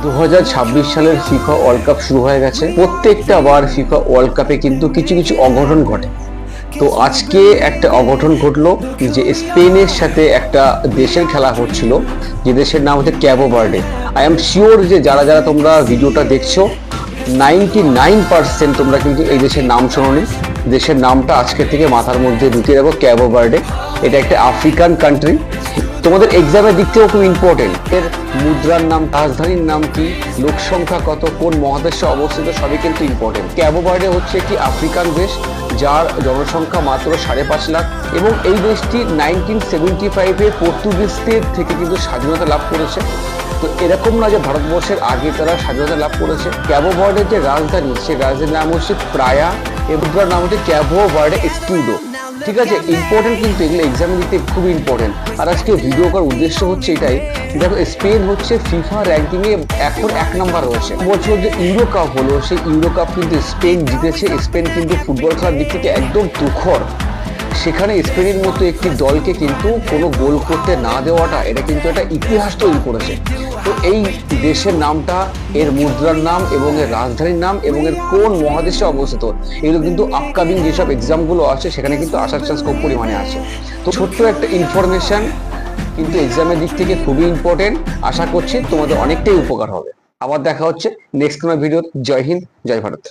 2026 সালের FIFA world cup শুরু হয়ে গেছে। প্রত্যেকটা বার ফিফা ওয়ার্ল্ড কাপে কিন্তু কিছু কিছু অঘটন ঘটে। তো আজকে একটা অঘটন ঘটলো যে স্পেনের সাথে একটা দেশের খেলা হচ্ছিল, যে দেশের নাম হচ্ছে ক্যাবো ভার্ডে। আই এম শিওর যে যারা যারা তোমরা ভিডিওটা দেখছো 99% তোমরা কিন্তু এই দেশের নাম শোনোনি। দেশের নামটা আজকে থেকে মাথার মধ্যে ঢুকিয়ে রাখো, ক্যাবো ভার্ডে। এটা একটা আফ্রিকান কান্ট্রি। তোমাদের এক্সামের দিক থেকেও খুব ইম্পর্টেন্ট। এর মুদ্রার নাম, রাজধানীর নাম কি, লোক সংখ্যা কত, কোন মহাদেশে অবস্থিত, সবই কিন্তু ইম্পর্টেন্ট। ক্যাবো ভার্ডে হচ্ছে একটি আফ্রিকান দেশ যার জনসংখ্যা মাত্র 5.5 লাখ, এবং এই দেশটি 1975-এ পর্তুগিজদের থেকে কিন্তু স্বাধীনতা লাভ করেছে। তো এরকম না যে ভারতবর্ষের আগে তারা স্বাধীনতা লাভ করেছে। ক্যাবো ভার্ডের যে রাজধানী, সেই রাজধানীর নাম হচ্ছে প্রায়া, এবং মুদ্রার নাম হচ্ছে ক্যাবো ভার্ডে স্কুডো। ঠিক আছে, ইম্পর্টেন্ট, কিন্তু এগুলো এক্সাম দিতে খুব ইম্পর্টেন্ট। আর আজকে ভিডিও করার উদ্দেশ্য হচ্ছে এটাই, দেখো স্পেন হচ্ছে ফিফা র্যাঙ্কিংয়ে এখন 1 নম্বর রয়েছে। বছর যে ইউরো কাপ হলো, সেই ইউরো কাপ কিন্তু স্পেন জিতেছে। স্পেন কিন্তু ফুটবল খেলার দিক থেকে একদম তুখর। সেখানে স্পেনের মতো একটি দলকে কিন্তু কোনো গোল করতে না দেওয়াটা, এটা কিন্তু একটা ইতিহাস তৈরি করেছে। তো এই দেশের নামটা, এর মুদ্রার নাম, এবং এর রাজধানীর নাম, এবং এর কোন মহাদেশে অবস্থিত, এগুলো কিন্তু আপকামিং যেসব এক্সামগুলো আছে সেখানে কিন্তু আসার চান্স খুব পরিমাণে আছে। তো ছোট্ট একটা ইনফরমেশন, কিন্তু এক্সামের দিক থেকে খুবই ইম্পর্টেন্ট। আশা করছি তোমাদের অনেকটাই উপকার হবে। আবার দেখা হচ্ছে নেক্সট কোনো ভিডিও। জয় হিন্দ, জয় ভারত।